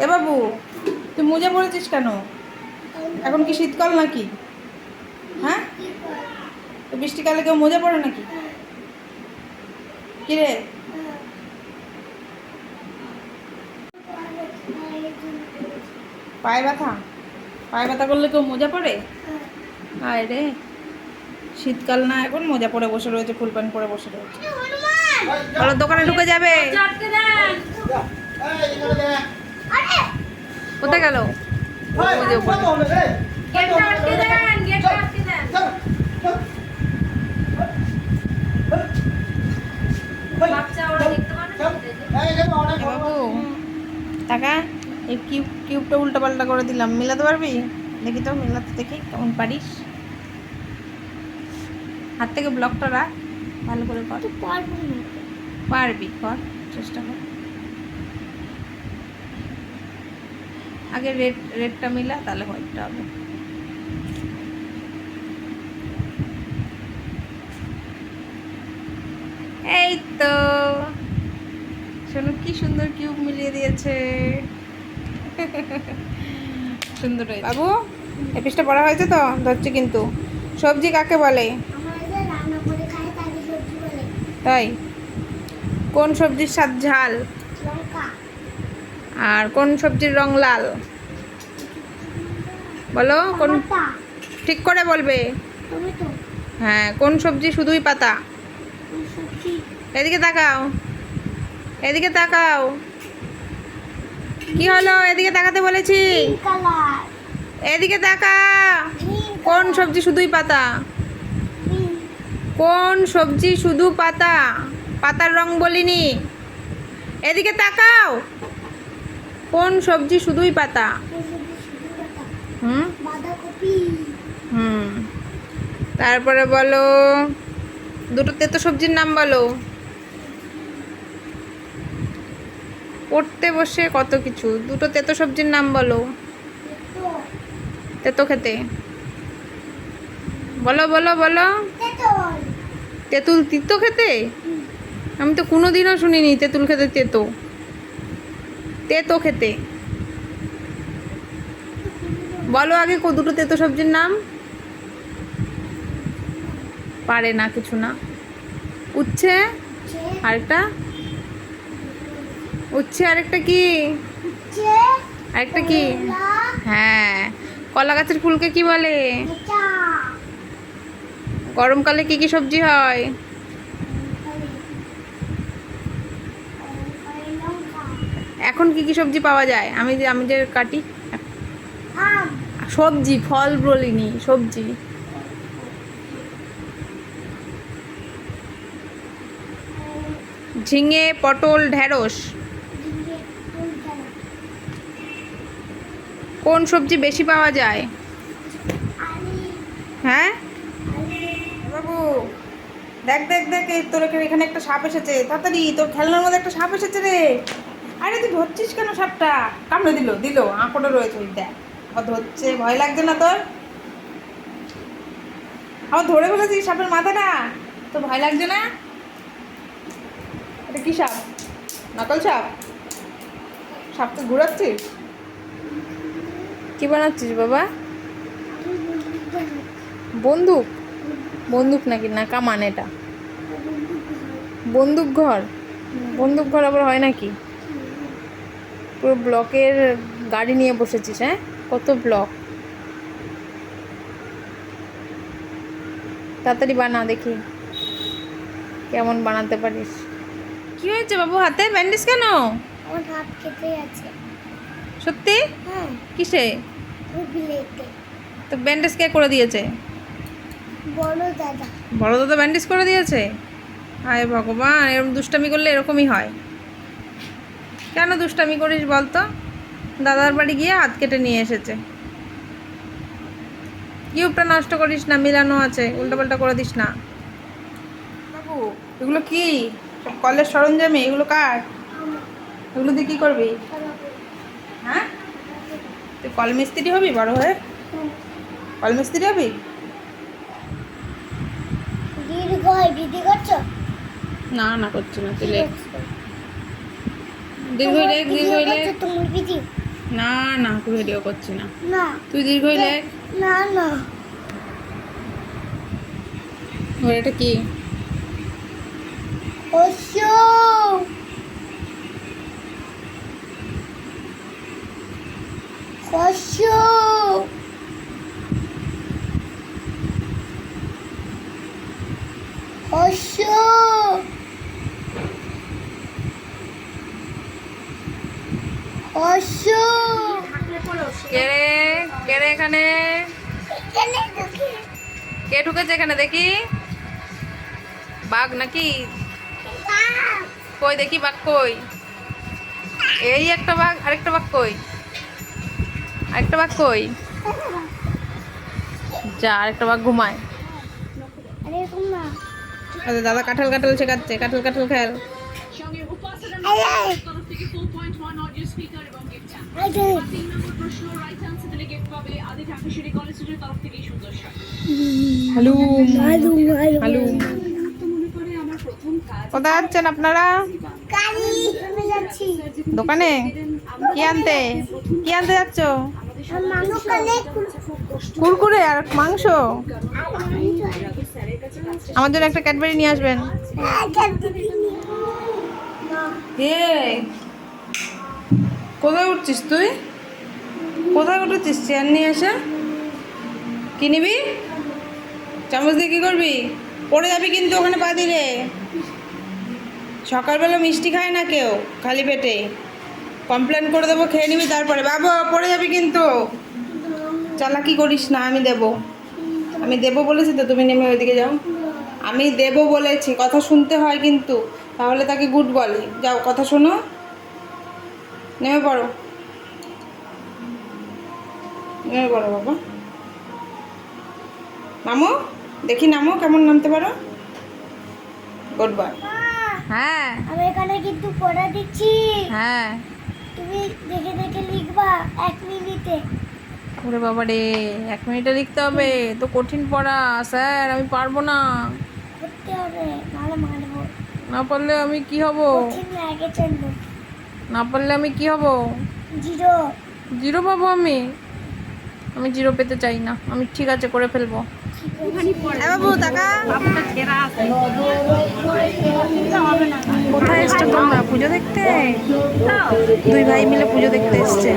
এ বাবু, তুই মোজা পরেছিস কেন? এখন কি শীতকাল নাকি? হ্যাঁ, তো বৃষ্টিকালে কেউ মোজা পরে নাকি? কি রে? পায়ে ব্যথা? পায়ে ব্যথা করলে কেউ মোজা পরে? আয় রে, শীতকাল না, এখন মোজা পরে বসে রয়েছে, ফুল প্যান্ট পরে বসে রয়েছে। বলো দোকানে ঢুকে যাবে। কোথায় গেল? বাবু টাকা, এই কিউবটা উল্টো পাল্টা করে দিলাম, মিলাতে পারবি? দেখি তো, মিলাতে দেখি কেমন পারিস। হাত থেকে ব্লকটা রাখ, ভালো করে কর। পারবি, কর, চেষ্টা কর। আগে রেডটা মিলা, তাহলে হোয়াইটটা হবে। এই তো শোনো, কি সুন্দর কিউব মিলিয়ে দিয়েছে। সুন্দর হয়েছে বাবু। এই পিসটা পড়া হয়েছে তো, ধরছে কিন্তু। সবজি কাকে বলে? তাই? কোন সবজির স্বাদ ঝাল? আর কোন সবজির রং লাল? বলো কোন, ঠিক করে বলবে। হ্যাঁ, কোন সবজি শুধুই পাতা? এদিকে তাকাও, এদিকে তাকাও। কি হলো? এদিকে তাকাতে বলেছি, এদিকে তাকা। কোন সবজি শুধুই পাতা? কোন সবজি শুধু পাতা? পাতার রং বলিনি, এদিকে তাকাও। কোন সবজি শুধুই পাতা? হুম হুম তারপরে বলো, দুটো তেতো সবজির নাম বলো। পড়তে বসে কত কিছু, দুটো তেতো সবজির নাম বলো। তেতো খেতে, বলো বলো বলো। তেঁতুল তিতো খেতে? আমি তো কোনোদিনও শুনিনি তেঁতুল খেতে তেতো। তেতো খেতে বলো আগে, দুটো তেতো সবজির নাম। পারে না, কিছু না। উচ্ছে, আরেকটা উচ্ছে, আরেকটা কি? আরেকটা কি? হ্যাঁ, কলা গাছের ফুলকে কি বলে? গরমকালে কি কি সবজি হয়? এখন কি কি সবজি পাওয়া যায়? আমি যে কাটি সবজি, ফল বলিনি, সবজি। ঝিঙে, পটল, ঢেঁড়স। কোন সবজি বেশি পাওয়া যায়? হ্যাঁ বাবু, দেখ দেখ দেখ, তোর এখানে একটা সাপ এসেছে, তাড়াতাড়ি, তোর খেলনার মধ্যে একটা সাপ এসেছে রে। আরে তুই ধরছিস কেন সাপটা? কামড়ে দিল দিল, আঁকড়ে রয়েছে, দেখ আবার ধরছে। ভয় লাগছে না তোর? আবার ধরে ফেলেছিস সাপের মাথাটা, তোর ভয় লাগছে না? এটা কি সাপ? নকল সাপ? সাপকে ঘুরাচ্ছিস? কি বানাচ্ছিস বাবা? বন্দুক? বন্দুক নাকি, না কামান এটা? বন্দুক ঘর? বন্দুক ঘর আবার হয় নাকি? পুরো ব্লকের গাড়ি নিয়ে বসেছিস? হ্যাঁ, কত ব্লক। তাড়াতাড়ি বানা, দেখি কেমন বানাতে পারিস। কি হয়েছে বাবু, হাতে ব্যান্ডেজ কেন? আমার হাত কেটে আছে। সত্যি? হ্যাঁ। কিসে? হুগলিতে। তো ব্যান্ডেজ কে করে দিয়েছে? বড় দাদা। বড় দাদা ব্যান্ডেজ করে দিয়েছে? হায় ভগবান, এরকম দুষ্টামি করলে এরকমই হয়। কেন দুষ্টামি করিস বলতো? দাদার বাড়ি গিয়ে হাত কেটে নিয়ে এসেছে। কিউবটা নষ্ট করিস না, মিলানো আছে, উল্টোপাল্টা করে দিস না বাবু। এগুলো কি? সব কলের সরঞ্জামে, এগুলো কার? এগুলো দিয়ে কী করবি? হ্যাঁ, তুই কল মিস্ত্রি হবি বড় হয়ে? কল মিস্ত্রি হবি? দিদি করছো? না না, করছি না, তুই লেখ। দীর্ঘই লেখ, দীর্ঘই লেখ। তোমার দিদি না না, তুই ভিডিও করছি না। না তুই দীর্ঘই লেখ। না না ওর এটা কি? ওশো ওশো ওশো ওশো কে রে? কে রে এখানে? এখানে ঢুকে কে ঢুকেছে এখানে দেখি? বাঘ নাকি? কই দেখি বাঘ কই? এই একটা বাঘ, আরেকটা বাঘ কই? আরেকটা বাঘ কই? যা, আরেকটা বাঘ ঘুমায়। আরে এরকম না আচ্ছা, দাদা কাঁঠাল কাঁঠাল শেখাচ্ছে, কাঁঠাল কাঁঠাল খেল। আরে আরে হ্যালু আলু হ্যালু। কোথায় যাচ্ছেন আপনারা? কালি আমি যাচ্ছি দোকানে? কি আনতে? কি আনতে যাচ্ছ? মামু কালে কুরকুরে আর মাংস? আমার জন্য একটা ক্যাডবেরি নিয়ে আসবেন। কোথায় উঠছিস তুই? কোথায় উঠেছিস চেয়ার নিয়ে এসে? কি নিবি? চামচ দিয়ে কি করবি? পড়ে যাবি কিন্তু ওখানে পা দিলে। সকালবেলা মিষ্টি খায় না কেউ খালি পেটে। কমপ্লেন করে দেবো, খেয়ে নিবি তারপরে। বাবু পড়ে যাবি কিন্তু। চালাকি করিস না, আমি দেবো। আমি দেবো বলেছি তো, তুমি নেমে ওইদিকে যাও। আমি দেবো বলেছি, কথা শুনতে হয় কিন্তু, তাহলে তাকে গুড বলে। যাও, কথা শোনো, নেমে পড়ো। নেমে পড়ো বাবা। নামো, দেখি নামো, কেমন নামতে পারো। Good boy. হ্যাঁ আমি এখানে কিন্তু পড়া দিচ্ছি হ্যাঁ। তুমি দেখে দেখে লিখবা 1 মিনিটে ওরে বাবা রে, 1 মিনিটে লিখতে হবে তো? কঠিন পড়া স্যার, আমি পারবো না। করতে হবে নাহলে মারবো না পারলে আমি কি হব? কঠিন লাগে জন্য না পারলে আমি কি হব? 0 জিরো পাবো আমি? আমি জিরো পেতে চাই না। আমি ঠিক আছে, করে ফেলবো। বাবু টাকা কোথায় এসছো তোমরা? পুজো দেখতে? দুই ভাই মিলে পুজো দেখতে এসছে।